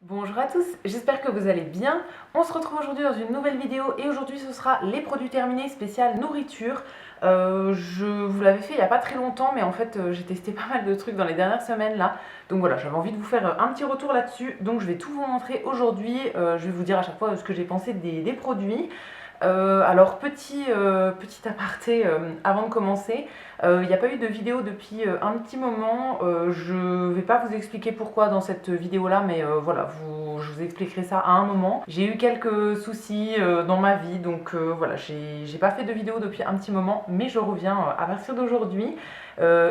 Bonjour à tous, j'espère que vous allez bien. On se retrouve aujourd'hui dans une nouvelle vidéo et aujourd'hui ce sera les produits terminés spécial nourriture. Je vous l'avais fait il n'y a pas très longtemps mais en fait j'ai testé pas mal de trucs dans les dernières semaines là. Donc voilà, j'avais envie de vous faire un petit retour là-dessus. Donc je vais tout vous montrer aujourd'hui. Je vais vous dire à chaque fois ce que j'ai pensé des produits. Alors petit aparté avant de commencer, il n'y a pas eu de vidéo depuis un petit moment. Je ne vais pas vous expliquer pourquoi dans cette vidéo là, mais voilà, je vous expliquerai ça à un moment. J'ai eu quelques soucis dans ma vie, donc voilà, j'ai pas fait de vidéo depuis un petit moment, mais je reviens à partir d'aujourd'hui.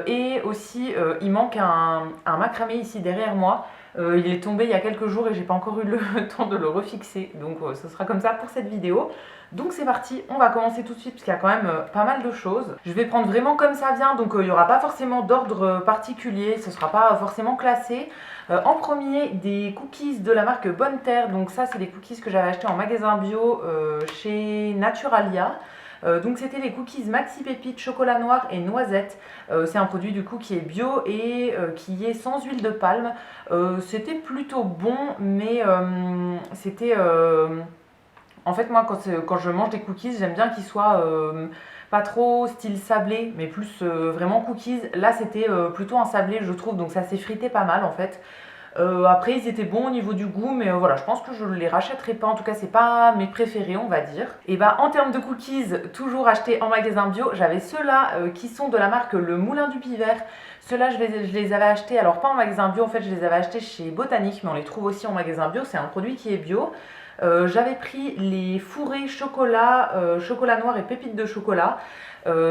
Et aussi il manque un macramé ici derrière moi. Il est tombé il y a quelques jours et j'ai pas encore eu le temps de le refixer, donc ce sera comme ça pour cette vidéo. Donc c'est parti, on va commencer tout de suite parce qu'il y a quand même pas mal de choses. Je vais prendre vraiment comme ça vient, donc il n'y aura pas forcément d'ordre particulier, ce ne sera pas forcément classé. En premier, des cookies de la marque Bonne Terre, donc ça c'est des cookies que j'avais acheté en magasin bio chez Naturalia. Donc c'était les cookies Maxi Pépites, chocolat noir et noisette. C'est un produit du coup qui est bio et qui est sans huile de palme. C'était plutôt bon, mais c'était... En fait, moi, quand je mange des cookies, j'aime bien qu'ils soient pas trop style sablé, mais plus vraiment cookies. Là, c'était plutôt un sablé, je trouve, donc ça s'est frité pas mal en fait. Après, ils étaient bons au niveau du goût, mais voilà, je pense que je ne les rachèterai pas. En tout cas, c'est pas mes préférés, on va dire. Et bah, en termes de cookies, toujours achetés en magasin bio, j'avais ceux-là qui sont de la marque Le Moulin du Pivert. Ceux-là, je les avais achetés, alors pas en magasin bio, en fait, je les avais achetés chez Botanique, mais on les trouve aussi en magasin bio. C'est un produit qui est bio. J'avais pris les fourrés chocolat, chocolat noir et pépites de chocolat.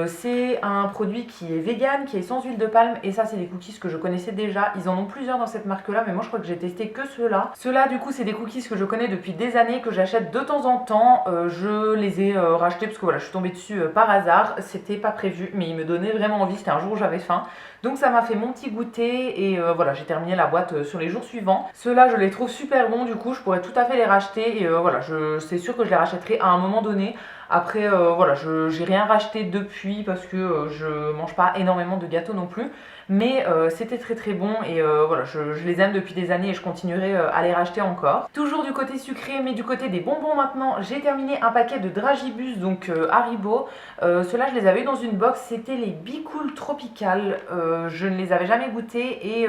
C'est un produit qui est vegan, qui est sans huile de palme, et ça c'est des cookies que je connaissais déjà. Ils en ont plusieurs dans cette marque là, mais moi je crois que j'ai testé que ceux-là. Ceux-là du coup c'est des cookies que je connais depuis des années, que j'achète de temps en temps. Je les ai rachetés parce que voilà, je suis tombée dessus par hasard. C'était pas prévu, mais ils me donnaient vraiment envie. C'était un jour où j'avais faim. Donc ça m'a fait mon petit goûter et voilà, j'ai terminé la boîte sur les jours suivants. Ceux-là je les trouve super bons, du coup je pourrais tout à fait les racheter et voilà, c'est sûr que je les rachèterai à un moment donné. Après voilà, j'ai rien racheté depuis parce que je mange pas énormément de gâteaux non plus. Mais c'était très très bon et voilà, je les aime depuis des années et je continuerai à les racheter encore. Toujours du côté sucré, mais du côté des bonbons maintenant, j'ai terminé un paquet de Dragibus, donc Haribo. Ceux-là je les avais eu dans une box, c'était les Bicool Tropical. Je ne les avais jamais goûtés et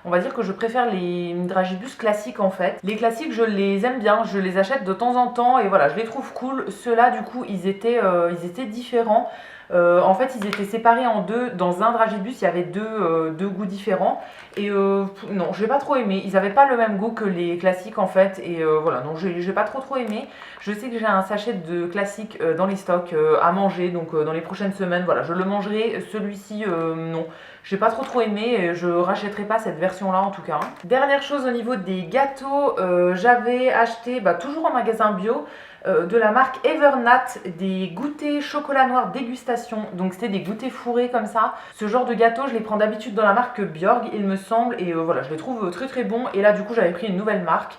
on va dire que je préfère les Dragibus classiques en fait. Les classiques je les aime bien, je les achète de temps en temps et voilà, je les trouve cool. Ceux-là du coup ils étaient différents. En fait, ils étaient séparés en deux. Dans un Dragibus, il y avait deux goûts différents. Et non, j'ai pas trop aimé. Ils n'avaient pas le même goût que les classiques en fait. Et voilà, non, j'ai pas trop aimé. Je sais que j'ai un sachet de classiques dans les stocks à manger. Donc dans les prochaines semaines, voilà, je le mangerai. Celui-ci, non. J'ai pas trop aimé et je rachèterai pas cette version là en tout cas. Dernière chose au niveau des gâteaux, j'avais acheté toujours en magasin bio de la marque Evernat des goûters chocolat noir dégustation. Donc c'était des goûters fourrés comme ça. Ce genre de gâteau je les prends d'habitude dans la marque Björg il me semble et voilà, je les trouve très bons. Et là du coup j'avais pris une nouvelle marque.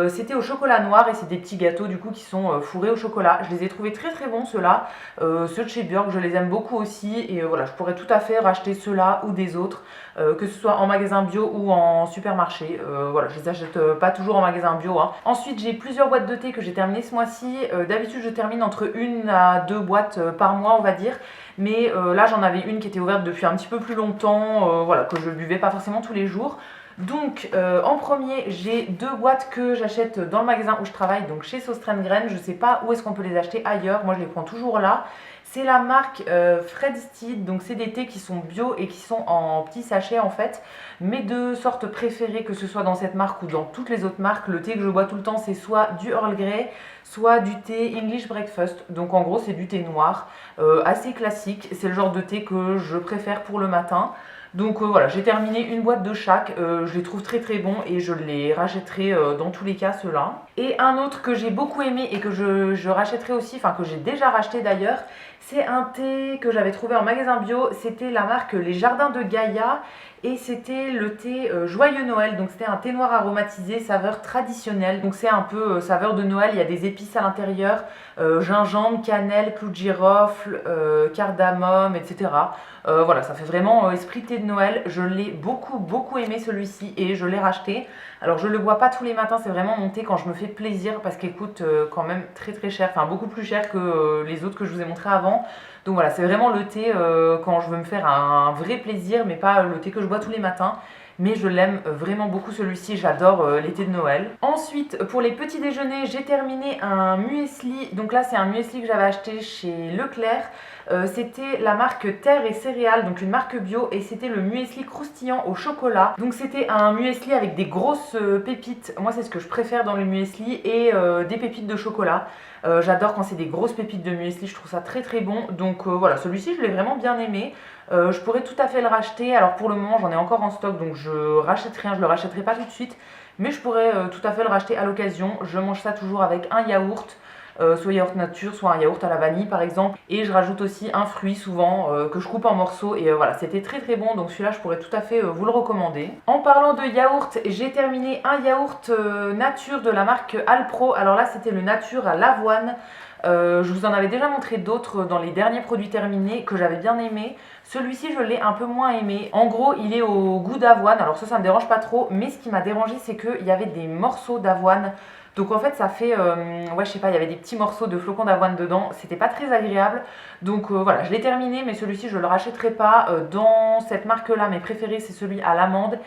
C'était au chocolat noir et c'est des petits gâteaux du coup qui sont fourrés au chocolat. Je les ai trouvés très bons ceux-là. Ceux de chez Björk je les aime beaucoup aussi et voilà, je pourrais tout à fait racheter ceux-là ou des autres, que ce soit en magasin bio ou en supermarché. Voilà, je les achète pas toujours en magasin bio, hein. Ensuite j'ai plusieurs boîtes de thé que j'ai terminées ce mois-ci. D'habitude je termine entre 1 à 2 boîtes par mois on va dire. Mais là j'en avais une qui était ouverte depuis un petit peu plus longtemps, voilà, que je buvais pas forcément tous les jours. Donc en premier j'ai 2 boîtes que j'achète dans le magasin où je travaille, donc chez Sauce-Train-Graines. Je sais pas où est-ce qu'on peut les acheter ailleurs, moi je les prends toujours là. C'est la marque Fred's Tea, donc c'est des thés qui sont bio et qui sont en petits sachets en fait. Mes deux sortes préférées, que ce soit dans cette marque ou dans toutes les autres marques, le thé que je bois tout le temps c'est soit du Earl Grey, soit du thé English Breakfast. Donc en gros c'est du thé noir, assez classique, c'est le genre de thé que je préfère pour le matin. Donc voilà, j'ai terminé une boîte de chaque, je les trouve très bons et je les rachèterai dans tous les cas ceux-là. Et un autre que j'ai beaucoup aimé et que je rachèterai aussi, enfin que j'ai déjà racheté d'ailleurs, c'est un thé que j'avais trouvé en magasin bio, c'était la marque Les Jardins de Gaïa et c'était le thé Joyeux Noël, donc c'était un thé noir aromatisé, saveur traditionnelle, donc c'est un peu saveur de Noël, il y a des épices à l'intérieur, gingembre, cannelle, clou de girofle, cardamome, etc. Voilà, ça fait vraiment esprit thé de Noël, je l'ai beaucoup aimé celui-ci et je l'ai racheté. Alors je le bois pas tous les matins, c'est vraiment mon thé quand je me fais plaisir parce qu'il coûte quand même très très cher, enfin beaucoup plus cher que les autres que je vous ai montré avant. Donc voilà, c'est vraiment le thé quand je veux me faire un vrai plaisir, mais pas le thé que je bois tous les matins. Mais je l'aime vraiment beaucoup celui-ci, j'adore les thés de Noël. Ensuite, pour les petits déjeuners, j'ai terminé un muesli. Donc là, c'est un muesli que j'avais acheté chez Leclerc. C'était la marque Terre et Céréales, donc une marque bio, et c'était le muesli croustillant au chocolat. Donc c'était un muesli avec des grosses pépites, moi c'est ce que je préfère dans le muesli, et des pépites de chocolat. J'adore quand c'est des grosses pépites de muesli, je trouve ça très très bon. Donc voilà, celui-ci je l'ai vraiment bien aimé. Je pourrais tout à fait le racheter. Alors pour le moment j'en ai encore en stock, donc je rachète rien, je le rachèterai pas tout de suite. Mais je pourrais tout à fait le racheter à l'occasion. Je mange ça toujours avec un yaourt. Soit yaourt nature, soit un yaourt à la vanille par exemple. Et je rajoute aussi un fruit souvent que je coupe en morceaux. Et voilà, c'était très très bon. Donc celui-là, je pourrais tout à fait vous le recommander. En parlant de yaourt, j'ai terminé un yaourt nature de la marque Alpro. Alors là, c'était le nature à l'avoine. Je vous en avais déjà montré d'autres dans les derniers produits terminés que j'avais bien aimé. Celui-ci, je l'ai un peu moins aimé. En gros, il est au goût d'avoine. Alors ça me dérange pas trop. Mais ce qui m'a dérangé, c'est qu'il y avait des morceaux d'avoine. Donc en fait ça fait, ouais je sais pas, il y avait des petits morceaux de flocons d'avoine dedans, c'était pas très agréable. Donc voilà, je l'ai terminé, mais celui-ci je le rachèterai pas. Dans cette marque là, mes préférés c'est celui à l'amande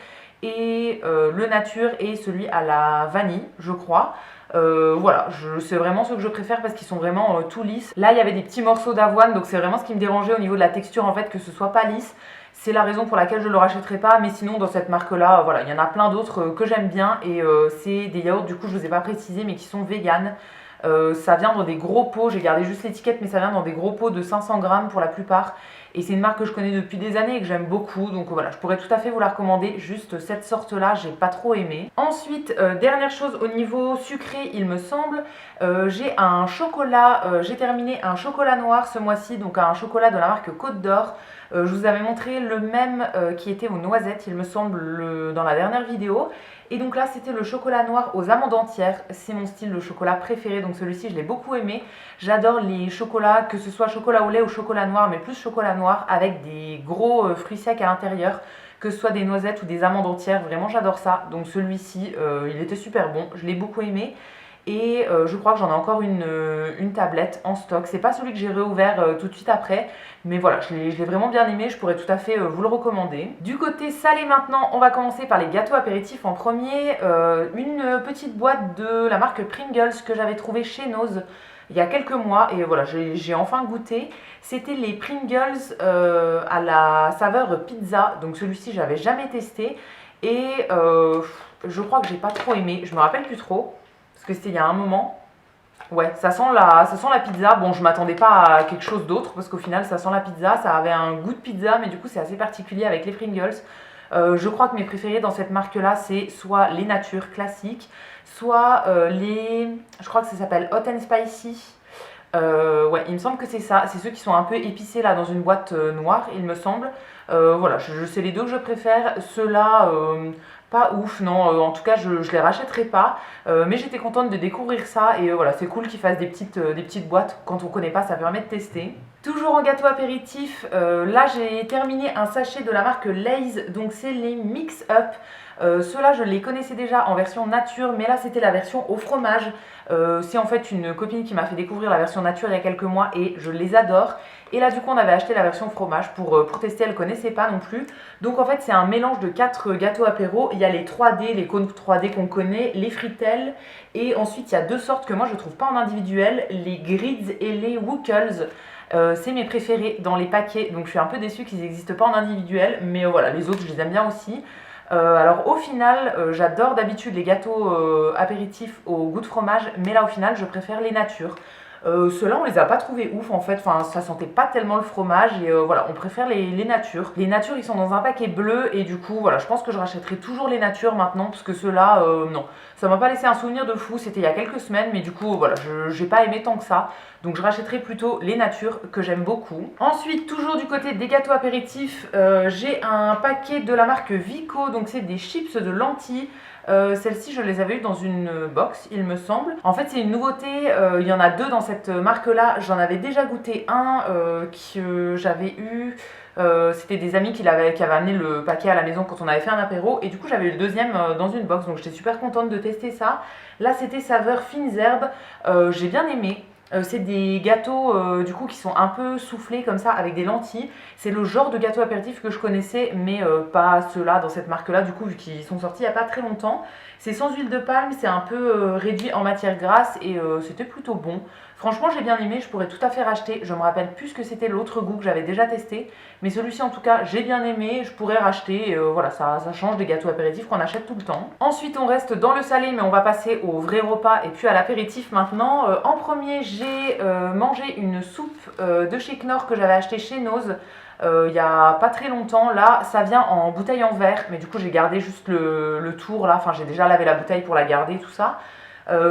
et le nature et celui à la vanille je crois. Voilà, c'est vraiment ceux que je préfère parce qu'ils sont vraiment tout lisses. Là il y avait des petits morceaux d'avoine, donc c'est vraiment ce qui me dérangeait au niveau de la texture en fait, que ce soit pas lisse. C'est la raison pour laquelle je ne le rachèterai pas, mais sinon dans cette marque là, voilà, il y en a plein d'autres que j'aime bien et c'est des yaourts, du coup je ne vous ai pas précisé, mais qui sont véganes. Ça vient dans des gros pots, j'ai gardé juste l'étiquette, mais ça vient dans des gros pots de 500 grammes pour la plupart. Et c'est une marque que je connais depuis des années et que j'aime beaucoup, donc voilà, je pourrais tout à fait vous la recommander. Juste cette sorte là, j'ai pas trop aimé. Ensuite, dernière chose au niveau sucré, il me semble, j'ai un chocolat, j'ai terminé un chocolat noir ce mois-ci, donc un chocolat de la marque Côte d'Or. Je vous avais montré le même qui était aux noisettes, il me semble, dans la dernière vidéo. Et donc là, c'était le chocolat noir aux amandes entières. C'est mon style de chocolat préféré, donc celui-ci, je l'ai beaucoup aimé. J'adore les chocolats, que ce soit chocolat au lait ou chocolat noir, mais plus chocolat noir avec des gros fruits secs à l'intérieur, que ce soit des noisettes ou des amandes entières. Vraiment, j'adore ça. Donc celui-ci, il était super bon, je l'ai beaucoup aimé. Et je crois que j'en ai encore une tablette en stock. C'est pas celui que j'ai réouvert tout de suite après, mais voilà, je l'ai vraiment bien aimé, je pourrais tout à fait vous le recommander. Du côté salé maintenant, on va commencer par les gâteaux apéritifs en premier. Une petite boîte de la marque Pringles que j'avais trouvée chez Nose il y a quelques mois et voilà, j'ai enfin goûté. C'était les Pringles à la saveur pizza, donc celui-ci j'avais jamais testé et je crois que j'ai pas trop aimé, je me rappelle plus trop. Parce que c'était il y a un moment. Ouais, ça sent la pizza. Bon, je m'attendais pas à quelque chose d'autre parce qu'au final, ça sent la pizza. Ça avait un goût de pizza, mais du coup, c'est assez particulier avec les Pringles. Je crois que mes préférés dans cette marque-là, c'est soit les natures classiques, soit je crois que ça s'appelle Hot and Spicy. Ouais, il me semble que c'est ça. C'est ceux qui sont un peu épicés là dans une boîte noire, il me semble. Voilà, c'est les deux que je préfère. Ceux-là, pas ouf, non. En tout cas, je les rachèterai pas. Mais j'étais contente de découvrir ça. Et voilà, c'est cool qu'ils fassent des petites boîtes. Quand on connaît pas, ça permet de tester. Toujours en gâteau apéritif, là j'ai terminé un sachet de la marque Lay's. Donc c'est les Mix Up. Ceux-là, je les connaissais déjà en version nature, mais là c'était la version au fromage. C'est en fait une copine qui m'a fait découvrir la version nature il y a quelques mois et je les adore. Et là du coup on avait acheté la version fromage pour tester, elle ne connaissait pas non plus. Donc en fait c'est un mélange de 4 gâteaux apéro. Il y a les 3D, les cônes 3D qu'on connaît, les frittelles. Et ensuite il y a deux sortes que moi je ne trouve pas en individuel, les Grids et les Wookles. C'est mes préférés dans les paquets, donc je suis un peu déçue qu'ils n'existent pas en individuel. Mais voilà, les autres je les aime bien aussi. Alors au final, j'adore d'habitude les gâteaux apéritifs au goût de fromage, mais là au final je préfère les natures. Ceux-là on les a pas trouvés ouf en fait, enfin ça sentait pas tellement le fromage et voilà, on préfère les natures. Les natures ils sont dans un paquet bleu et du coup voilà, je pense que je rachèterai toujours les natures maintenant parce que ceux-là non, ça m'a pas laissé un souvenir de fou, c'était il y a quelques semaines mais du coup voilà, j'ai pas aimé tant que ça. Donc je rachèterai plutôt les natures que j'aime beaucoup. Ensuite, toujours du côté des gâteaux apéritifs, j'ai un paquet de la marque Vico, donc c'est des chips de lentilles. Celles-ci, je les avais eues dans une box, il me semble. En fait, c'est une nouveauté, il y en a deux dans cette marque-là. J'en avais déjà goûté un que j'avais eu. C'était des amis qui avaient amené le paquet à la maison quand on avait fait un apéro. Et du coup, j'avais eu le deuxième dans une box, donc j'étais super contente de tester ça. Là, c'était saveur fines herbes. J'ai bien aimé. C'est des gâteaux du coup qui sont un peu soufflés comme ça avec des lentilles. C'est le genre de gâteau apéritif que je connaissais, mais pas ceux-là dans cette marque-là, du coup, vu qu'ils sont sortis il n'y a pas très longtemps. C'est sans huile de palme, c'est un peu réduit en matière grasse et c'était plutôt bon. Franchement, j'ai bien aimé, je pourrais tout à fait racheter. Je me rappelle plus ce que c'était l'autre goût que j'avais déjà testé, mais celui-ci en tout cas, j'ai bien aimé, je pourrais racheter. Voilà, ça change des gâteaux apéritifs qu'on achète tout le temps. Ensuite, on reste dans le salé, mais on va passer au vrai repas et puis à l'apéritif maintenant. En premier, j'ai mangé une soupe de chez Knorr que j'avais acheté chez Noz. Il y a pas très longtemps. Là, ça vient en bouteille en verre, mais du coup j'ai gardé juste le tour là, enfin j'ai déjà lavé la bouteille pour la garder, tout ça.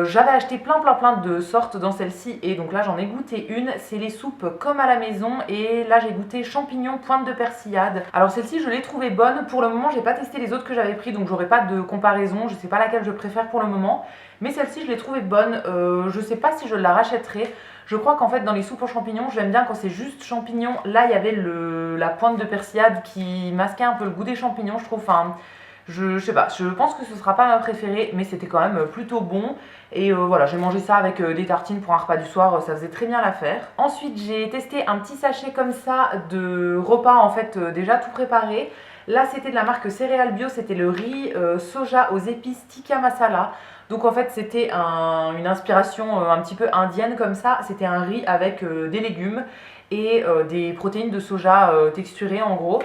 J'avais acheté plein de sortes dans celle-ci et donc là j'en ai goûté une. C'est les soupes comme à la maison et là j'ai goûté champignons pointe de persillade. Alors celle-ci je l'ai trouvée bonne. Pour le moment j'ai pas testé les autres que j'avais pris, donc j'aurai pas de comparaison. Je sais pas laquelle je préfère pour le moment, mais celle-ci je l'ai trouvée bonne. Je sais pas si je la rachèterai. Je crois qu'en fait dans les soupes aux champignons j'aime bien quand c'est juste champignons. Là il y avait la pointe de persillade qui masquait un peu le goût des champignons, je trouve. Enfin, je sais pas, je pense que ce sera pas ma préférée, mais c'était quand même plutôt bon. Et voilà, j'ai mangé ça avec des tartines pour un repas du soir, ça faisait très bien l'affaire. Ensuite, j'ai testé un petit sachet comme ça de repas en fait déjà tout préparé. Là, c'était de la marque Céréales Bio, c'était le riz soja aux épices tikka masala. Donc en fait, c'était une inspiration un petit peu indienne comme ça. C'était un riz avec des légumes et des protéines de soja texturées en gros.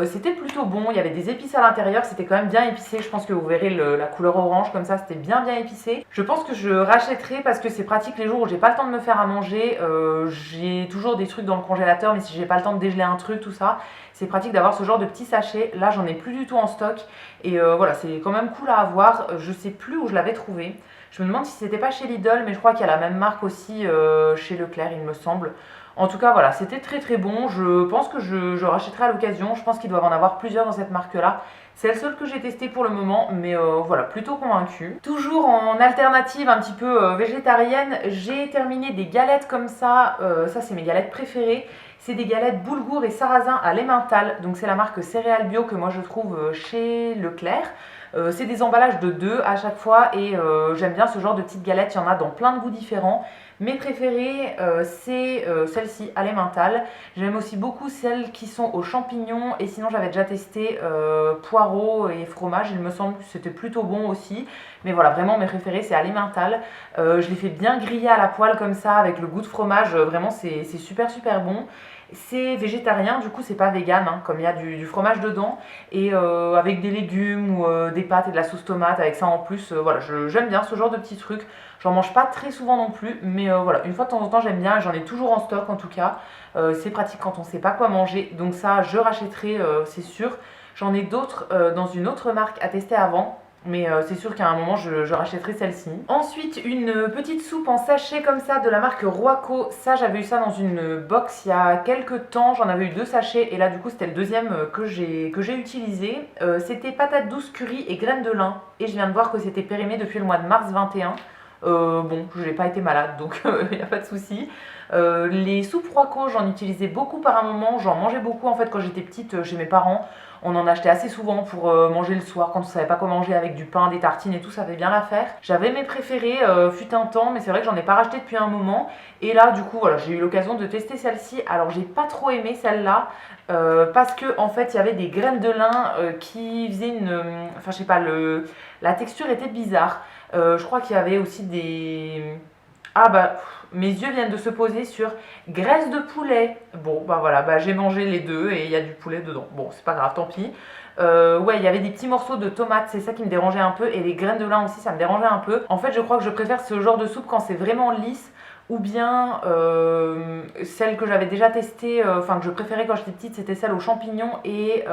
C'était plutôt bon, il y avait des épices à l'intérieur, c'était quand même bien épicé. Je pense que vous verrez la couleur orange comme ça, c'était bien épicé. Je pense que je rachèterai parce que c'est pratique les jours où j'ai pas le temps de me faire à manger. J'ai toujours des trucs dans le congélateur, mais si j'ai pas le temps de dégeler un truc, tout ça, c'est pratique d'avoir ce genre de petits sachets. Là, j'en ai plus du tout en stock et voilà, c'est quand même cool à avoir. Je sais plus où je l'avais trouvé. Je me demande si c'était pas chez Lidl, mais je crois qu'il y a la même marque aussi chez Leclerc, il me semble. En tout cas, voilà, c'était très bon. Je pense que je rachèterai à l'occasion. Je pense qu'ils doivent en avoir plusieurs dans cette marque-là. C'est la seule que j'ai testée pour le moment, mais voilà, plutôt convaincue. Toujours en alternative un petit peu végétarienne, j'ai terminé des galettes comme ça. Ça, c'est mes galettes préférées. C'est des galettes boulgour et sarrasin à l'emmental. Donc c'est la marque Céréales Bio que moi je trouve chez Leclerc. C'est des emballages de 2 à chaque fois et j'aime bien ce genre de petites galettes. Il y en a dans plein de goûts différents. Mes préférées, c'est celle-ci à l'emmental. J'aime aussi beaucoup celles qui sont aux champignons et sinon j'avais déjà testé poireaux et fromage. Il me semble que c'était plutôt bon aussi. Mais voilà, vraiment mes préférées c'est à l'emmental. Je les fais bien griller à la poêle comme ça avec le goût de fromage. Vraiment c'est super bon. C'est végétarien, du coup c'est pas vegan, hein, comme il y a du fromage dedans, et avec des légumes ou des pâtes et de la sauce tomate avec ça en plus, voilà, j'aime bien ce genre de petits trucs. J'en mange pas très souvent non plus, mais voilà, une fois de temps en temps j'aime bien, j'en ai toujours en stock en tout cas. C'est pratique quand on sait pas quoi manger, donc ça je rachèterai, c'est sûr. J'en ai d'autres dans une autre marque à tester avant. Mais c'est sûr qu'à un moment je rachèterai celle-ci. Ensuite, une petite soupe en sachet comme ça de la marque Roaco. Ça, j'avais eu ça dans une box il y a quelques temps. J'en avais eu 2 sachets et là du coup c'était le deuxième que j'ai utilisé. C'était patates douces curry et graines de lin. Et je viens de voir que c'était périmé depuis le mois de mars 21. Bon, je n'ai pas été malade donc il n'y a pas de souci. Les soupes Roaco, j'en utilisais beaucoup par un moment. J'en mangeais beaucoup en fait quand j'étais petite chez mes parents. On en achetait assez souvent pour manger le soir quand on savait pas quoi manger avec du pain, des tartines et tout, ça fait bien l'affaire. J'avais mes préférés, fut un temps, mais c'est vrai que j'en ai pas racheté depuis un moment. Et là, du coup, voilà, j'ai eu l'occasion de tester celle-ci. Alors, j'ai pas trop aimé celle-là parce que en fait, il y avait des graines de lin qui faisaient enfin, je sais pas, la texture était bizarre. Je crois qu'il y avait aussi des. Ah bah, mes yeux viennent de se poser sur graisse de poulet. Bon, bah voilà, bah j'ai mangé les deux et il y a du poulet dedans. Bon, c'est pas grave, tant pis. Ouais, il y avait des petits morceaux de tomates, c'est ça qui me dérangeait un peu. Et les graines de lin aussi, ça me dérangeait un peu. En fait, je crois que je préfère ce genre de soupe quand c'est vraiment lisse. Ou bien celle que j'avais déjà testée, enfin que je préférais quand j'étais petite, c'était celle aux champignons et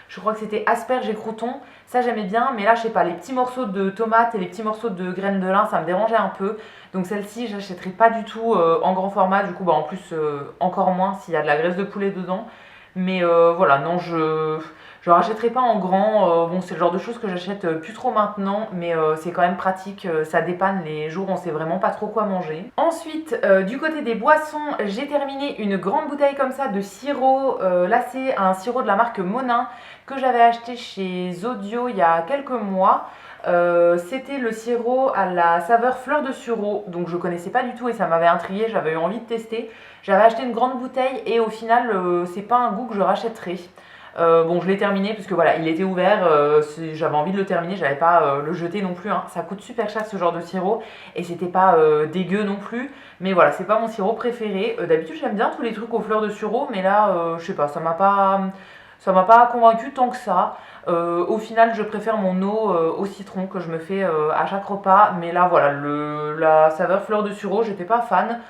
je crois que c'était asperges et croutons. Ça j'aimais bien, mais là je sais pas, les petits morceaux de tomates et les petits morceaux de graines de lin, ça me dérangeait un peu. Donc celle-ci, j'achèterai pas du tout en grand format, du coup bah en plus encore moins s'il y a de la graisse de poulet dedans. Mais voilà, non, Je rachèterai pas en grand, bon c'est le genre de choses que j'achète plus trop maintenant, mais c'est quand même pratique, ça dépanne les jours où on sait vraiment pas trop quoi manger. Ensuite, du côté des boissons, j'ai terminé une grande bouteille comme ça de sirop. Là c'est un sirop de la marque Monin que j'avais acheté chez Zodio il y a quelques mois. C'était le sirop à la saveur fleur de sureau, donc je connaissais pas du tout et ça m'avait intrigué, j'avais eu envie de tester. J'avais acheté une grande bouteille et au final c'est pas un goût que je rachèterai. Bon, je l'ai terminé parce que voilà, il était ouvert, j'avais envie de le terminer, j'avais pas le jeter non plus, hein. Ça coûte super cher ce genre de sirop et c'était pas dégueu non plus, mais voilà, c'est pas mon sirop préféré. D'habitude j'aime bien tous les trucs aux fleurs de sureau, mais là je sais pas, ça m'a pas convaincu tant que ça. Au final, je préfère mon eau au citron que je me fais à chaque repas. Mais là, voilà, la saveur fleur de sureau, j'étais pas fan.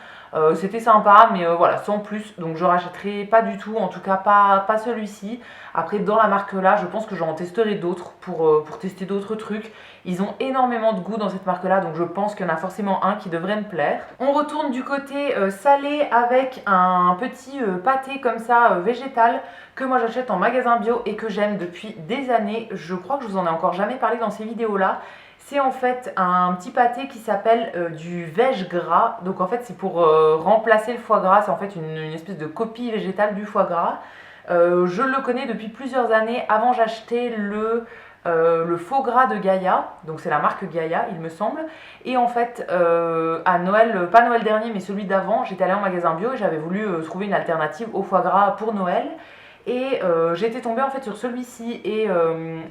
C'était sympa, mais voilà, sans plus. Donc je rachèterai pas du tout, en tout cas pas celui-ci. Après, dans la marque là, je pense que j'en testerai d'autres pour tester d'autres trucs. Ils ont énormément de goût dans cette marque là, donc je pense qu'il y en a forcément un qui devrait me plaire. On retourne du côté salé avec un petit pâté comme ça végétal que moi j'achète en magasin bio et que j'aime depuis des années. Je crois que je vous en ai encore jamais parlé dans ces vidéos là. C'est en fait un petit pâté qui s'appelle du veg gras. Donc en fait c'est pour remplacer le foie gras. C'est en fait une espèce de copie végétale du foie gras. Je le connais depuis plusieurs années. Avant j'achetais le faux gras de Gaïa. Donc c'est la marque Gaïa il me semble. Et en fait à Noël, pas Noël dernier mais celui d'avant, j'étais allée en magasin bio et j'avais voulu trouver une alternative au foie gras pour Noël. Et j'étais tombée en fait sur celui-ci et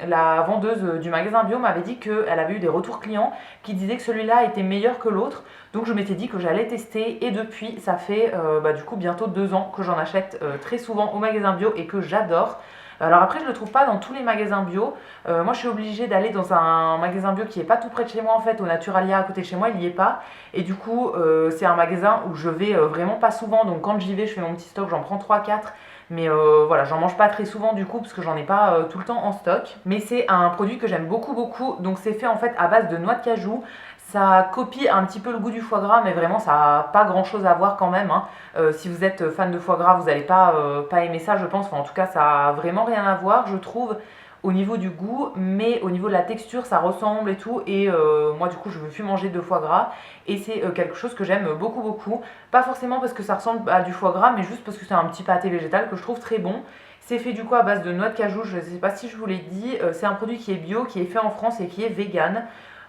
la vendeuse du magasin bio m'avait dit qu'elle avait eu des retours clients qui disaient que celui-là était meilleur que l'autre. Donc je m'étais dit que j'allais tester et depuis ça fait du coup bientôt 2 ans que j'en achète très souvent au magasin bio et que j'adore. Alors après je le trouve pas dans tous les magasins bio. Moi je suis obligée d'aller dans un magasin bio qui est pas tout près de chez moi en fait, au Naturalia à côté de chez moi il y est pas. Et du coup c'est un magasin où je vais vraiment pas souvent, donc quand j'y vais je fais mon petit stock, j'en prends 3-4. Mais voilà, j'en mange pas très souvent du coup parce que j'en ai pas tout le temps en stock. Mais c'est un produit que j'aime beaucoup beaucoup. Donc c'est fait en fait à base de noix de cajou. Ça copie un petit peu le goût du foie gras, mais vraiment ça n'a pas grand chose à voir quand même, hein. Si vous êtes fan de foie gras, vous n'allez pas aimer ça je pense. Enfin, en tout cas ça a vraiment rien à voir je trouve au niveau du goût, mais au niveau de la texture ça ressemble et tout. Et moi du coup je veux plus manger de foie gras et c'est quelque chose que j'aime beaucoup beaucoup. Pas forcément parce que ça ressemble à du foie gras, mais juste parce que c'est un petit pâté végétal que je trouve très bon. C'est fait du coup à base de noix de cajou, je ne sais pas si je vous l'ai dit. C'est un produit qui est bio, qui est fait en France et qui est vegan.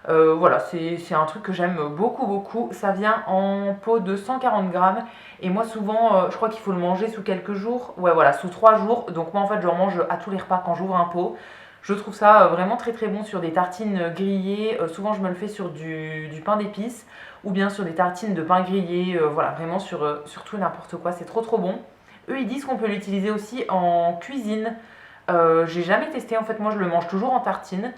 Voilà, c'est un truc que j'aime beaucoup beaucoup. Ça vient en pot de 140 grammes. Et moi souvent, je crois qu'il faut le manger sous quelques jours. Ouais voilà, sous 3 jours. Donc moi en fait j'en mange à tous les repas quand j'ouvre un pot. Je trouve ça vraiment très très bon sur des tartines grillées. Souvent je me le fais sur du pain d'épices. Ou bien sur des tartines de pain grillé. Voilà, vraiment sur tout et n'importe quoi. C'est trop trop bon. Eux ils disent qu'on peut l'utiliser aussi en cuisine. J'ai jamais testé, en fait moi je le mange toujours en tartine.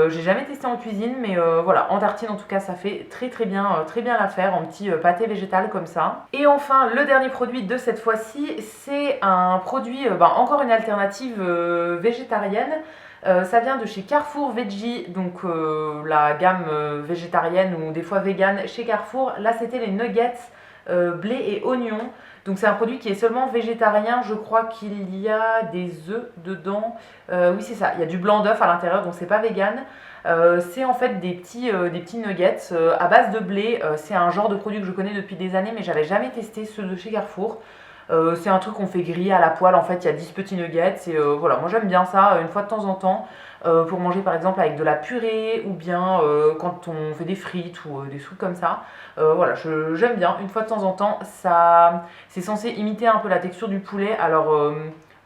J'ai jamais testé en cuisine, mais voilà, en tartine en tout cas ça fait très bien l'affaire en petit pâté végétal comme ça. Et enfin le dernier produit de cette fois-ci, c'est un produit, encore une alternative végétarienne. Ça vient de chez Carrefour Veggie, donc la gamme végétarienne ou des fois vegan chez Carrefour. Là c'était les nuggets blé et oignon. Donc c'est un produit qui est seulement végétarien, je crois qu'il y a des œufs dedans. Oui c'est ça, il y a du blanc d'œuf à l'intérieur, donc c'est pas vegan. C'est en fait des petits nuggets à base de blé. C'est un genre de produit que je connais depuis des années, mais j'avais jamais testé ceux de chez Carrefour. C'est un truc qu'on fait griller à la poêle, en fait il y a 10 petits nuggets et voilà, moi j'aime bien ça une fois de temps en temps. Pour manger par exemple avec de la purée ou bien quand on fait des frites ou des trucs comme ça. Voilà, j'aime bien une fois de temps en temps. Ça, c'est censé imiter un peu la texture du poulet. Alors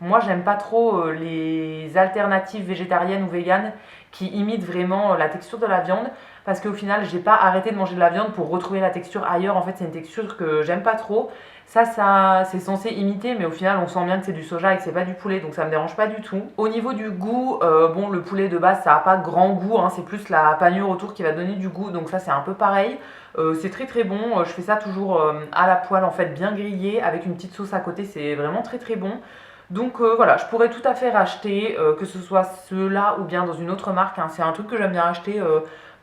moi j'aime pas trop les alternatives végétariennes ou véganes qui imitent vraiment la texture de la viande, parce qu'au final j'ai pas arrêté de manger de la viande pour retrouver la texture ailleurs. En fait c'est une texture que j'aime pas trop. Ça c'est censé imiter, mais au final on sent bien que c'est du soja et que c'est pas du poulet, donc ça me dérange pas du tout. Au niveau du goût, bon le poulet de base ça a pas grand goût, hein, c'est plus la panure autour qui va donner du goût, donc ça c'est un peu pareil. C'est très très bon, je fais ça toujours à la poêle en fait, bien grillé, avec une petite sauce à côté, c'est vraiment très très bon. Donc voilà, je pourrais tout à fait racheter, que ce soit ceux-là ou bien dans une autre marque, hein. C'est un truc que j'aime bien acheter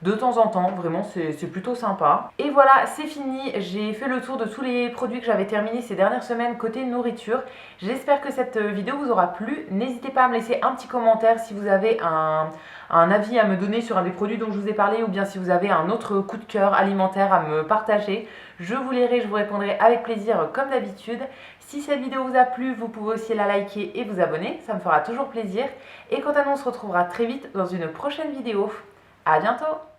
de temps en temps, vraiment c'est plutôt sympa. Et voilà, c'est fini, j'ai fait le tour de tous les produits que j'avais terminés ces dernières semaines côté nourriture. J'espère que cette vidéo vous aura plu. N'hésitez pas à me laisser un petit commentaire si vous avez un avis à me donner sur un des produits dont je vous ai parlé, ou bien si vous avez un autre coup de cœur alimentaire à me partager. Je vous lirai, je vous répondrai avec plaisir comme d'habitude. Si cette vidéo vous a plu, vous pouvez aussi la liker et vous abonner, ça me fera toujours plaisir. Et quant à nous, on se retrouvera très vite dans une prochaine vidéo. À bientôt!